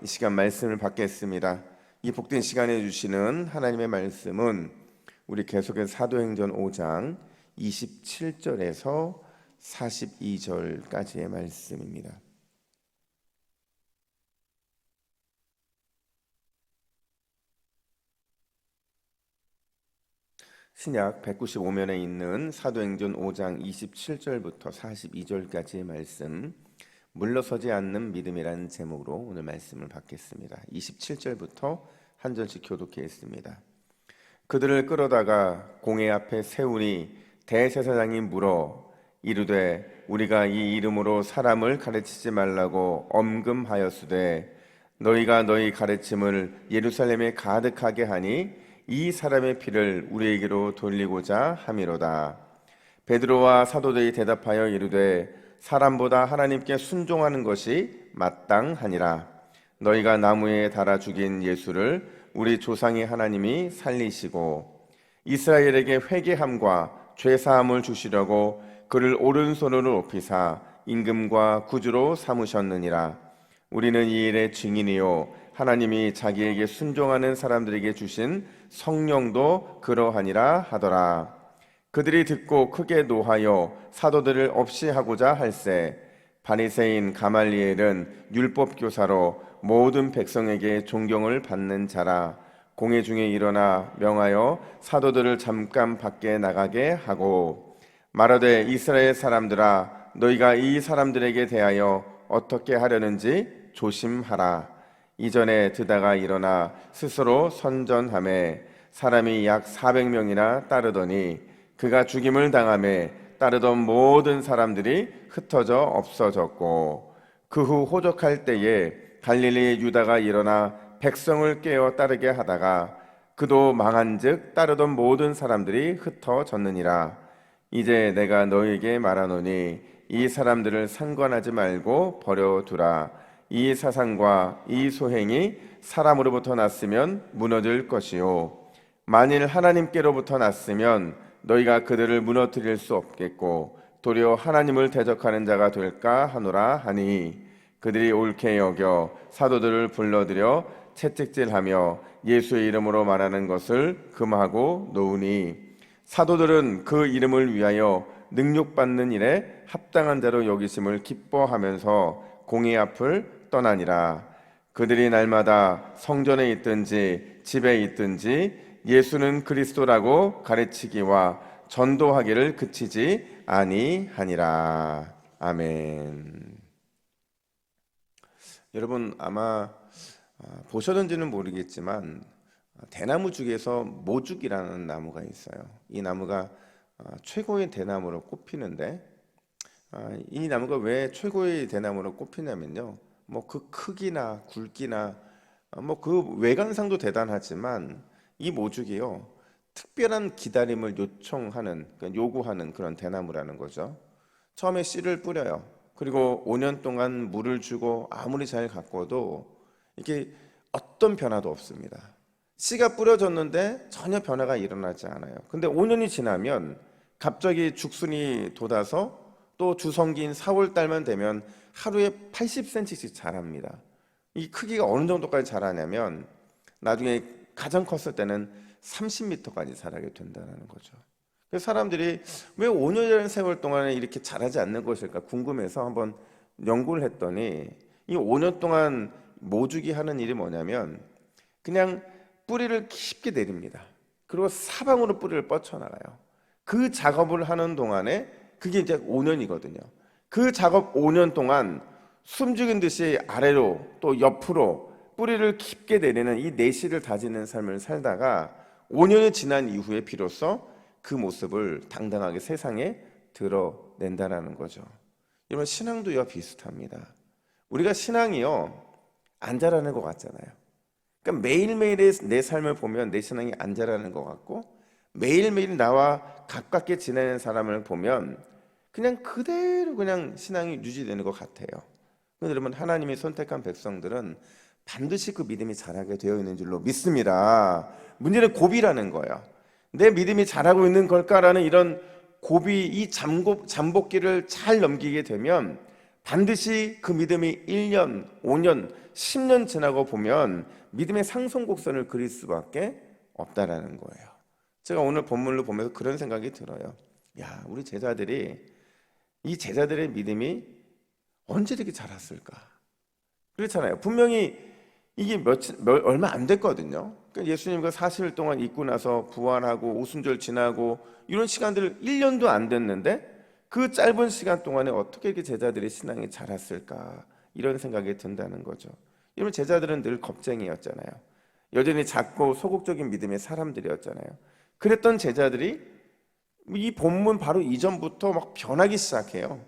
이 시간 말씀을 받겠습니다. 이 복된 시간에 주시는 하나님의 말씀은 우리 계속해서 사도행전 5장 27절에서 42절까지의 말씀입니다. 신약 195면에 있는 사도행전 5장 27절부터 42절까지의 말씀, 물러서지 않는 믿음이라는 제목으로 오늘 말씀을 받겠습니다. 27절부터 한 절씩 교독하겠습니다. 그들을 끌어다가 공회 앞에 세우니 대제사장이 물어 이르되 우리가 이 이름으로 사람을 가르치지 말라고 엄금하였으되 너희가 너희 가르침을 예루살렘에 가득하게 하니 이 사람의 피를 우리에게로 돌리고자 함이로다. 베드로와 사도들이 대답하여 이르되 사람보다 하나님께 순종하는 것이 마땅하니라. 너희가 나무에 달아 죽인 예수를 우리 조상의 하나님이 살리시고 이스라엘에게 회개함과 죄사함을 주시려고 그를 오른손으로 높이사 임금과 구주로 삼으셨느니라. 우리는 이 일의 증인이요 하나님이 자기에게 순종하는 사람들에게 주신 성령도 그러하니라 하더라. 그들이 듣고 크게 노하여 사도들을 없이 하고자 할세 바리새인 가말리엘은 율법 교사로 모든 백성에게 존경을 받는 자라. 공회 중에 일어나 명하여 사도들을 잠깐 밖에 나가게 하고 말하되 이스라엘 사람들아 너희가 이 사람들에게 대하여 어떻게 하려는지 조심하라. 이전에 드다가 일어나 스스로 선전하매 사람이 약 400명이나 따르더니 그가 죽임을 당하매 따르던 모든 사람들이 흩어져 없어졌고 그 후 호적할 때에 갈릴리 유다가 일어나 백성을 깨어 따르게 하다가 그도 망한즉 따르던 모든 사람들이 흩어졌느니라. 이제 내가 너희에게 말하노니 이 사람들을 상관하지 말고 버려두라. 이 사상과 이 소행이 사람으로부터 났으면 무너질 것이요 만일 하나님께로부터 났으면 너희가 그들을 무너뜨릴 수 없겠고 도리어 하나님을 대적하는 자가 될까 하노라 하니 그들이 옳게 여겨 사도들을 불러들여 채찍질하며 예수의 이름으로 말하는 것을 금하고 놓으니 사도들은 그 이름을 위하여 능욕받는 일에 합당한 자로 여기심을 기뻐하면서 공회 앞을 떠나니라. 그들이 날마다 성전에 있든지 집에 있든지 예수는 그리스도라고 가르치기와 전도하기를 그치지 아니하니라. 아멘. 여러분 아마 보셨는지는 모르겠지만 대나무 중에서 모죽이라는 나무가 있어요. 이 나무가 최고의 대나무로 꼽히는데 이 나무가 왜 최고의 대나무로 꼽히냐면요, 뭐 그 크기나 굵기나 뭐 그 외관상도 대단하지만 이 모죽이요 특별한 기다림을 요구하는 그런 대나무라는 거죠. 처음에 씨를 뿌려요. 그리고 5년 동안 물을 주고 아무리 잘 가꿔도 이게 어떤 변화도 없습니다. 씨가 뿌려졌는데 전혀 변화가 일어나지 않아요. 근데 5년이 지나면 갑자기 죽순이 돋아서 또 주성기인 4월 달만 되면 하루에 80cm씩 자랍니다. 이 크기가 어느 정도까지 자라냐면 나중에 가장 컸을 때는 30m까지 자라게 된다는 거죠. 그래서 사람들이 왜 5년이라는 세월 동안에 이렇게 자라지 않는 것일까 궁금해서 한번 연구를 했더니 이 5년 동안 모죽이 하는 일이 뭐냐면 그냥 뿌리를 깊게 내립니다. 그리고 사방으로 뿌리를 뻗쳐나가요. 그 작업을 하는 동안에 그게 이제 5년이거든요. 그 작업 5년 동안 숨죽인 듯이 아래로 또 옆으로 뿌리를 깊게 내리는 이 내실을 다지는 삶을 살다가 5년이 지난 이후에 비로소 그 모습을 당당하게 세상에 드러낸다라는 거죠. 여러분 신앙도 이와 비슷합니다. 우리가 신앙이요 안 자라는 것 같잖아요. 그러니까 매일매일의 내 삶을 보면 내 신앙이 안 자라는 것 같고 매일매일 나와 가깝게 지내는 사람을 보면 그냥 그대로 그냥 신앙이 유지되는 것 같아요. 그런데 여러분 하나님이 선택한 백성들은 반드시 그 믿음이 자라게 되어 있는 줄로 믿습니다. 문제는 고비라는 거예요. 내 믿음이 자라고 있는 걸까라는 이런 고비, 이 잠복기를 잘 넘기게 되면 반드시 그 믿음이 1년, 5년, 10년 지나고 보면 믿음의 상승곡선을 그릴 수밖에 없다라는 거예요. 제가 오늘 본문을 보면서 그런 생각이 들어요. 야, 우리 제자들이 이 제자들의 믿음이 언제 이렇게 자랐을까? 그렇잖아요. 분명히 이게 얼마 안 됐거든요. 그러니까 예수님과 40일 동안 있고 나서 부활하고 오순절 지나고 이런 시간들 1년도 안 됐는데 그 짧은 시간 동안에 어떻게 이렇게 제자들의 신앙이 자랐을까? 이런 생각이 든다는 거죠. 이러면 제자들은 늘 겁쟁이였잖아요. 여전히 작고 소극적인 믿음의 사람들이었잖아요. 그랬던 제자들이 이 본문 바로 이전부터 막 변하기 시작해요.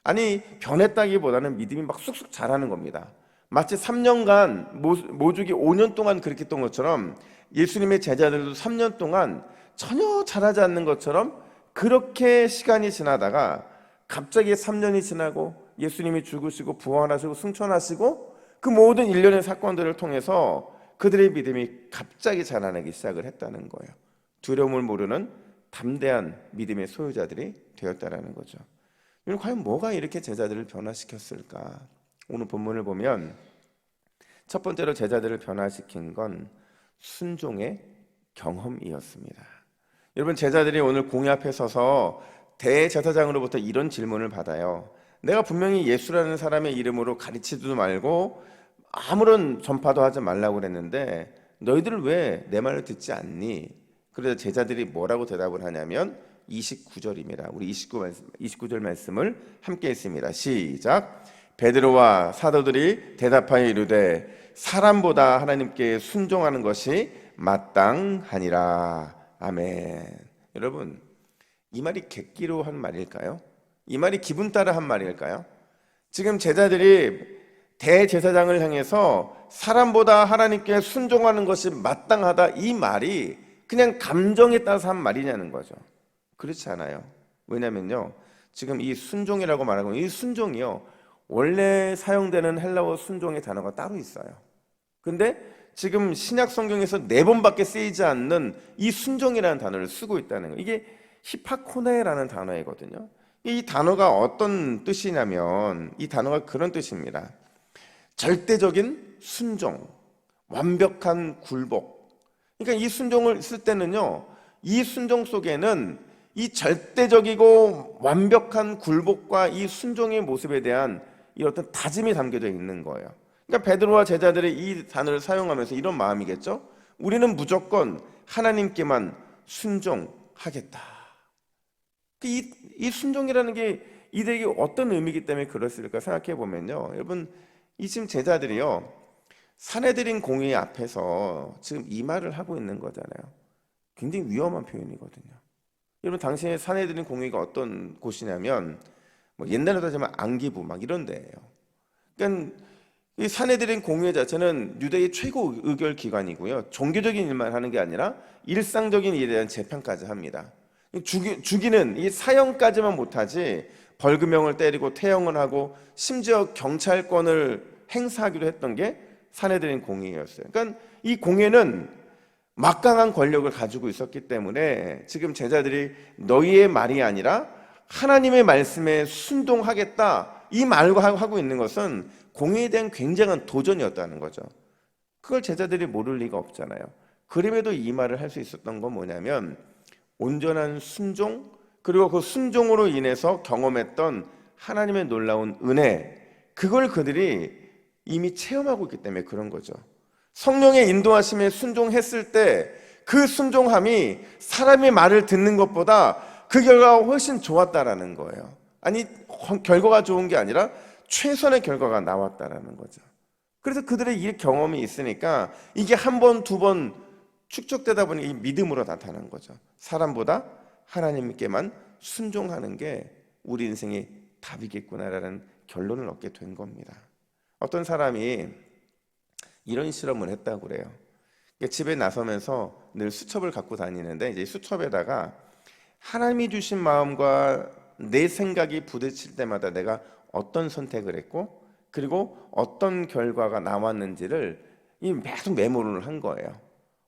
아니, 변했다기보다는 믿음이 막 쑥쑥 자라는 겁니다. 마치 3년간 모주기 5년 동안 그렇게 했던 것처럼 예수님의 제자들도 3년 동안 전혀 자라지 않는 것처럼 그렇게 시간이 지나다가 갑자기 3년이 지나고 예수님이 죽으시고 부활하시고 승천하시고 그 모든 일련의 사건들을 통해서 그들의 믿음이 갑자기 자라나기 시작을 했다는 거예요. 두려움을 모르는 담대한 믿음의 소유자들이 되었다라는 거죠. 이건 과연 뭐가 이렇게 제자들을 변화시켰을까? 오늘 본문을 보면 첫 번째로 제자들을 변화시킨 건 순종의 경험이었습니다. 여러분, 제자들이 오늘 공회 앞에 서서 대제사장으로부터 이런 질문을 받아요. 내가 분명히 예수라는 사람의 이름으로 가르치지도 말고 아무런 전파도 하지 말라고 그랬는데 너희들은 왜 내 말을 듣지 않니? 그래서 제자들이 뭐라고 대답을 하냐면 29절입니다. 우리 29절 말씀을 함께 했습니다. 시작. 베드로와 사도들이 대답하여 이르되 사람보다 하나님께 순종하는 것이 마땅하니라. 아멘. 여러분, 이 말이 객기로 한 말일까요? 이 말이 기분 따라 한 말일까요? 지금 제자들이 대제사장을 향해서 사람보다 하나님께 순종하는 것이 마땅하다, 이 말이 그냥 감정에 따라서 한 말이냐는 거죠. 그렇지 않아요. 왜냐면요, 지금 이 순종이라고 말하고 이 순종이요, 원래 사용되는 헬라어 순종의 단어가 따로 있어요. 근데 지금 신약 성경에서 4번밖에 쓰이지 않는 이 순종이라는 단어를 쓰고 있다는 거예요. 이게 히파코네라는 단어이거든요. 이 단어가 어떤 뜻이냐면 이 단어가 그런 뜻입니다. 절대적인 순종, 완벽한 굴복. 그러니까 이 순종을 쓸 때는요, 이 순종 속에는 이 절대적이고 완벽한 굴복과 이 순종의 모습에 대한 이 어떤 다짐이 담겨져 있는 거예요. 그러니까 베드로와 제자들이 이 단어를 사용하면서 이런 마음이겠죠. 우리는 무조건 하나님께만 순종하겠다. 이 순종이라는 게 이들에게 어떤 의미이기 때문에 그랬을까 생각해 보면요, 여러분, 이 지금 제자들이요, 산헤드린 공회 앞에서 지금 이 말을 하고 있는 거잖아요. 굉장히 위험한 표현이거든요. 여러분, 당시에 산헤드린 공회가 어떤 곳이냐면 뭐 옛날에 따지면 안기부 막 이런 데예요. 그러니까 이 산헤드린 공회 자체는 유대의 최고 의결 기관이고요. 종교적인 일만 하는 게 아니라 일상적인 일에 대한 재판까지 합니다. 죽이는 이 사형까지만 못하지 벌금형을 때리고 태형을 하고 심지어 경찰권을 행사하기도 했던 게 산헤드린 공회였어요. 그러니까 이 공회는 막강한 권력을 가지고 있었기 때문에 지금 제자들이 너희의 말이 아니라 하나님의 말씀에 순종하겠다, 이 말과 하고 있는 것은 공회에 대한 굉장한 도전이었다는 거죠. 그걸 제자들이 모를 리가 없잖아요. 그럼에도 이 말을 할 수 있었던 건 뭐냐면 온전한 순종, 그리고 그 순종으로 인해서 경험했던 하나님의 놀라운 은혜, 그걸 그들이 이미 체험하고 있기 때문에 그런 거죠. 성령의 인도하심에 순종했을 때 그 순종함이 사람의 말을 듣는 것보다 그 결과가 훨씬 좋았다라는 거예요. 아니, 결과가 좋은 게 아니라 최선의 결과가 나왔다라는 거죠. 그래서 그들의 이 경험이 있으니까 이게 한 번, 두 번 축적되다 보니 이 믿음으로 나타나는 거죠. 사람보다 하나님께만 순종하는 게 우리 인생의 답이겠구나라는 결론을 얻게 된 겁니다. 어떤 사람이 이런 실험을 했다고 그래요. 집에 나서면서 늘 수첩을 갖고 다니는데 이제 수첩에다가 하나님이 주신 마음과 내 생각이 부딪힐 때마다 내가 어떤 선택을 했고 그리고 어떤 결과가 나왔는지를 계속 메모를 한 거예요.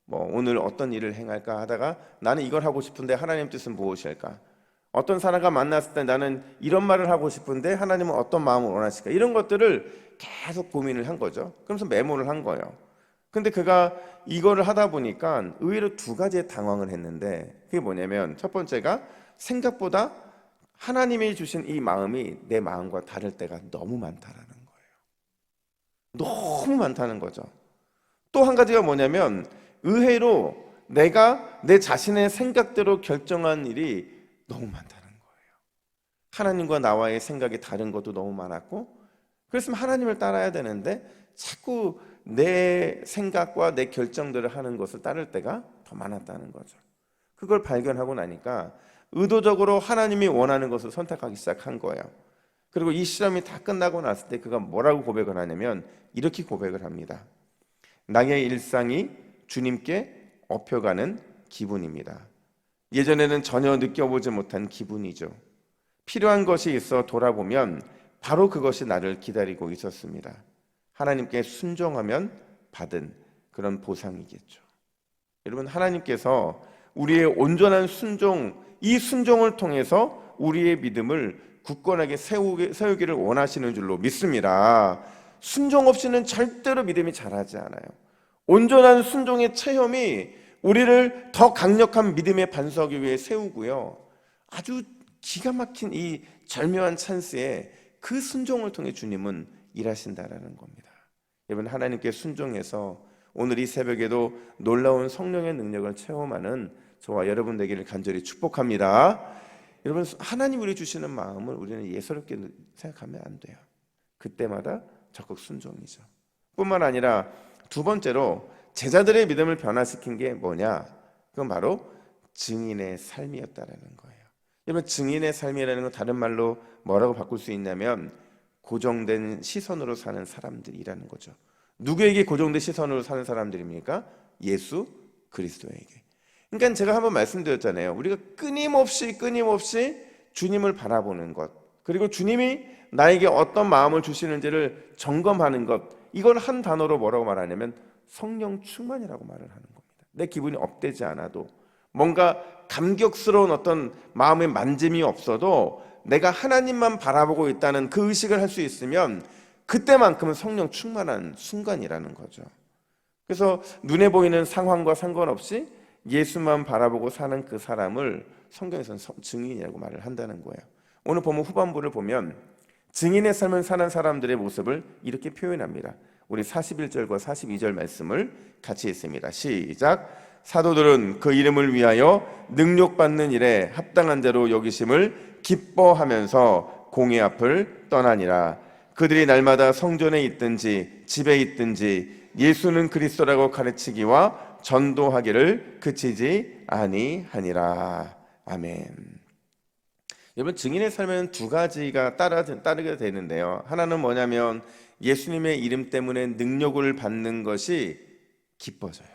뭐 오늘 어떤 일을 행할까 하다가 나는 이걸 하고 싶은데 하나님 뜻은 무엇일까? 어떤 사람과 만났을 때 나는 이런 말을 하고 싶은데 하나님은 어떤 마음을 원하실까? 이런 것들을 계속 고민을 한 거죠. 그러면서 메모를 한 거예요. 근데 그가 이거를 하다 보니까 의외로 두 가지의 당황을 했는데, 그게 뭐냐면 첫 번째가 생각보다 하나님이 주신 이 마음이 내 마음과 다를 때가 너무 많다라는 거예요. 너무 많다는 거죠. 또 한 가지가 뭐냐면 의외로 내가 내 자신의 생각대로 결정한 일이 너무 많다는 거예요. 하나님과 나와의 생각이 다른 것도 너무 많았고, 그랬으면 하나님을 따라야 되는데 자꾸 내 생각과 내 결정대로 하는 것을 따를 때가 더 많았다는 거죠. 그걸 발견하고 나니까 의도적으로 하나님이 원하는 것을 선택하기 시작한 거예요. 그리고 이 실험이 다 끝나고 났을 때 그가 뭐라고 고백을 하냐면 이렇게 고백을 합니다. 나의 일상이 주님께 업혀가는 기분입니다. 예전에는 전혀 느껴보지 못한 기분이죠. 필요한 것이 있어 돌아보면 바로 그것이 나를 기다리고 있었습니다. 하나님께 순종하면 받은 그런 보상이겠죠. 여러분, 하나님께서 우리의 온전한 순종, 이 순종을 통해서 우리의 믿음을 굳건하게 세우기를 원하시는 줄로 믿습니다. 순종 없이는 절대로 믿음이 자라지 않아요. 온전한 순종의 체험이 우리를 더 강력한 믿음의 반석 위에 세우고요, 아주 기가 막힌 이 절묘한 찬스에 그 순종을 통해 주님은 일하신다라는 겁니다. 여러분, 하나님께 순종해서 오늘 이 새벽에도 놀라운 성령의 능력을 체험하는 저와 여러분 되기를 간절히 축복합니다. 여러분, 하나님 우리 주시는 마음을 우리는 예사롭게 생각하면 안 돼요. 그때마다 적극 순종이죠. 뿐만 아니라 두 번째로 제자들의 믿음을 변화시킨 게 뭐냐? 그건 바로 증인의 삶이었다라는 거예요. 여러분, 증인의 삶이라는 건 다른 말로 뭐라고 바꿀 수 있냐면 고정된 시선으로 사는 사람들이라는 거죠. 누구에게 고정된 시선으로 사는 사람들입니까? 예수 그리스도에게. 그러니까 제가 한번 말씀드렸잖아요. 우리가 끊임없이 주님을 바라보는 것, 그리고 주님이 나에게 어떤 마음을 주시는지를 점검하는 것, 이걸 한 단어로 뭐라고 말하냐면 성령 충만이라고 말을 하는 겁니다. 내 기분이 업되지 않아도, 뭔가 감격스러운 어떤 마음의 만짐이 없어도 내가 하나님만 바라보고 있다는 그 의식을 할 수 있으면 그때만큼은 성령 충만한 순간이라는 거죠. 그래서 눈에 보이는 상황과 상관없이 예수만 바라보고 사는 그 사람을 성경에서는 증인이라고 말을 한다는 거예요. 오늘 본문 후반부를 보면 증인의 삶을 사는 사람들의 모습을 이렇게 표현합니다. 우리 41절과 42절 말씀을 같이 읽습니다. 시작. 사도들은 그 이름을 위하여 능력받는 일에 합당한 자로 여기심을 기뻐하면서 공의 앞을 떠나니라. 그들이 날마다 성전에 있든지 집에 있든지 예수는 그리스도라고 가르치기와 전도하기를 그치지 아니하니라. 아멘. 여러분, 증인의 삶에는 두 가지가 따르게 되는데요. 하나는 뭐냐면 예수님의 이름 때문에 능력을 받는 것이 기뻐져요.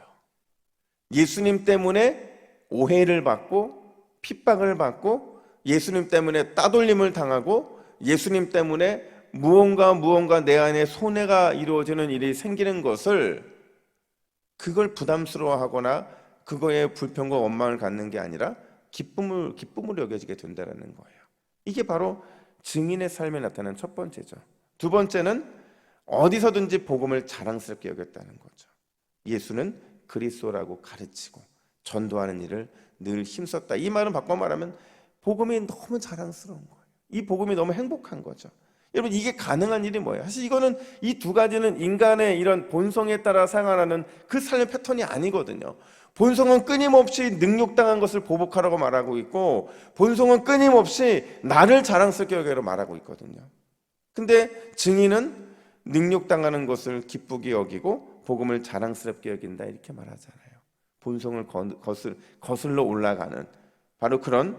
예수님 때문에 오해를 받고 핍박을 받고 예수님 때문에 따돌림을 당하고 예수님 때문에 무언가 내 안에 손해가 이루어지는 일이 생기는 것을, 그걸 부담스러워하거나 그거에 불평과 원망을 갖는 게 아니라 기쁨으로 여겨지게 된다는 거예요. 이게 바로 증인의 삶에 나타나는 첫 번째죠. 두 번째는 어디서든지 복음을 자랑스럽게 여겼다는 거죠. 예수는 그리스도라고 가르치고 전도하는 일을 늘 힘썼다. 이 말은 바꿔 말하면 복음이 너무 자랑스러운 거예요. 이 복음이 너무 행복한 거죠. 여러분, 이게 가능한 일이 뭐예요? 사실 이거는, 이 두 가지는 인간의 이런 본성에 따라 생활하는 그 삶의 패턴이 아니거든요. 본성은 끊임없이 능욕당한 것을 보복하라고 말하고 있고, 본성은 끊임없이 나를 자랑스럽게 여기라고 말하고 있거든요. 근데 증인은 능욕당하는 것을 기쁘게 여기고 복음을 자랑스럽게 여긴다, 이렇게 말하잖아요. 본성을 거슬러 올라가는 바로 그런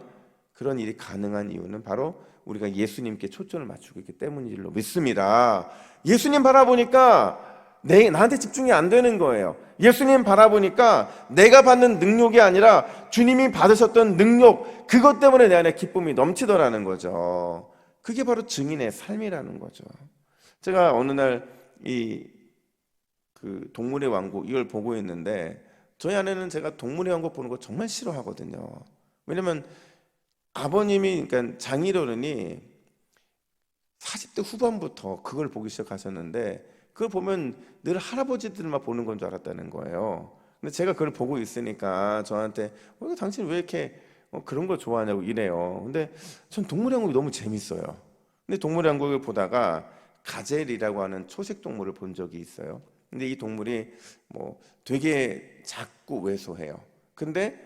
일이 가능한 이유는 바로 우리가 예수님께 초점을 맞추고 있기 때문인 줄로 믿습니다. 예수님 바라보니까 나한테 집중이 안 되는 거예요. 예수님 바라보니까 내가 받는 능력이 아니라 주님이 받으셨던 능력, 그것 때문에 내 안에 기쁨이 넘치더라는 거죠. 그게 바로 증인의 삶이라는 거죠. 제가 어느 날 그 동물의 왕국 이걸 보고 있는데, 저희 아내는 제가 동물의 왕국 보는 거 정말 싫어하거든요. 왜냐면 아버님이, 그러니까 장인어른이 40대 후반부터 그걸 보기 시작하셨는데, 그걸 보면 늘 할아버지들만 보는 건 줄 알았다는 거예요. 근데 제가 그걸 보고 있으니까 저한테 당신 왜 이렇게 그런 걸 좋아하냐고 이래요. 근데 전 동물연구가 너무 재밌어요. 근데 동물연구를 보다가 가젤이라고 하는 초식 동물을 본 적이 있어요. 근데 이 동물이 뭐 되게 작고 왜소해요. 근데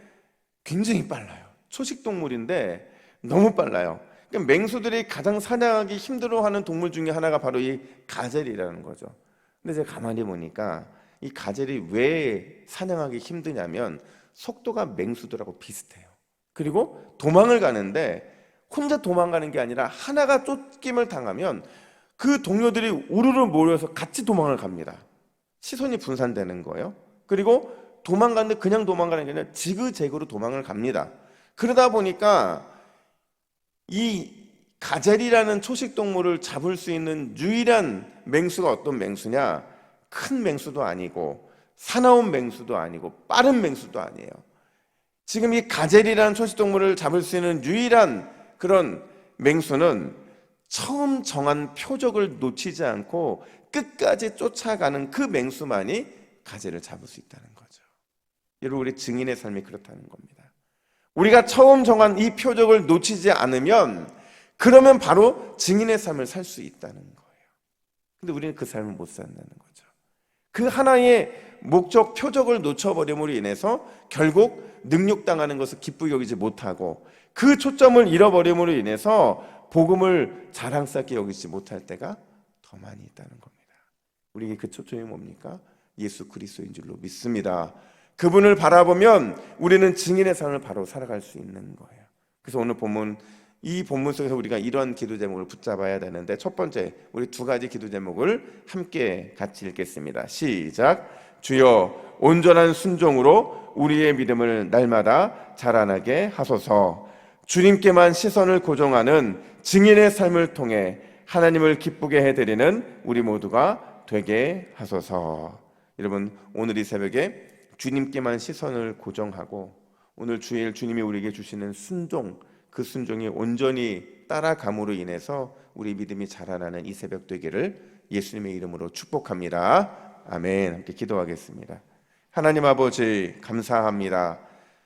굉장히 빨라요. 초식 동물인데 너무 빨라요. 그러니까 맹수들이 가장 사냥하기 힘들어하는 동물 중에 하나가 바로 이 가젤이라는 거죠. 근데 제가 가만히 보니까 이 가젤이 왜 사냥하기 힘드냐면 속도가 맹수들하고 비슷해요. 그리고 도망을 가는데 혼자 도망가는 게 아니라 하나가 쫓김을 당하면 그 동료들이 우르르 모여서 같이 도망을 갑니다. 시선이 분산되는 거예요. 그리고 도망가는데 그냥 도망가는 게 아니라 지그재그로 도망을 갑니다. 그러다 보니까 이 가젤이라는 초식 동물을 잡을 수 있는 유일한 맹수가 어떤 맹수냐? 큰 맹수도 아니고 사나운 맹수도 아니고 빠른 맹수도 아니에요. 지금 이 가젤이라는 초식 동물을 잡을 수 있는 유일한 그런 맹수는 처음 정한 표적을 놓치지 않고 끝까지 쫓아가는 그 맹수만이 가젤을 잡을 수 있다는 거죠. 여러분, 우리 증인의 삶이 그렇다는 겁니다. 우리가 처음 정한 이 표적을 놓치지 않으면 그러면 바로 증인의 삶을 살 수 있다는 거예요. 근데 우리는 그 삶을 못 산다는 거죠. 그 하나의 목적, 표적을 놓쳐버림으로 인해서 결국 능욕당하는 것을 기쁘게 여기지 못하고 그 초점을 잃어버림으로 인해서 복음을 자랑스럽게 여기지 못할 때가 더 많이 있다는 겁니다. 우리에게 그 초점이 뭡니까? 예수 그리스도인 줄로 믿습니다. 그분을 바라보면 우리는 증인의 삶을 바로 살아갈 수 있는 거예요. 그래서 오늘 본문, 이 본문 속에서 우리가 이런 기도 제목을 붙잡아야 되는데, 첫 번째, 우리 두 가지 기도 제목을 함께 같이 읽겠습니다. 시작. 주여, 온전한 순종으로 우리의 믿음을 날마다 자라나게 하소서. 주님께만 시선을 고정하는 증인의 삶을 통해 하나님을 기쁘게 해드리는 우리 모두가 되게 하소서. 여러분, 오늘 이 새벽에 주님께만 시선을 고정하고 오늘 주일 주님이 우리에게 주시는 순종, 그 순종이 온전히 따라감으로 인해서 우리 믿음이 자라나는 이 새벽 되기를 예수님의 이름으로 축복합니다. 아멘. 함께 기도하겠습니다. 하나님 아버지, 감사합니다.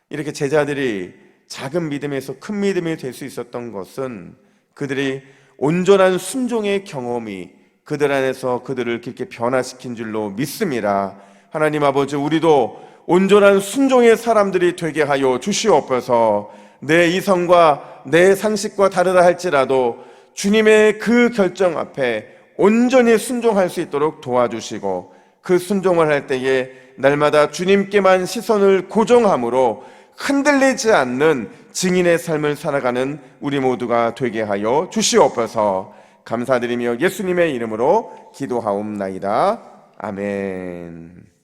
이렇게 제자들이 작은 믿음에서 큰 믿음이 될 수 있었던 것은 그들이 온전한 순종의 경험이 그들 안에서 그들을 깊게 변화시킨 줄로 믿습니다. 하나님 아버지, 우리도 온전한 순종의 사람들이 되게 하여 주시옵소서. 내 이성과 내 상식과 다르다 할지라도 주님의 그 결정 앞에 온전히 순종할 수 있도록 도와주시고, 그 순종을 할 때에 날마다 주님께만 시선을 고정함으로 흔들리지 않는 증인의 삶을 살아가는 우리 모두가 되게 하여 주시옵소서. 감사드리며 예수님의 이름으로 기도하옵나이다. 아멘.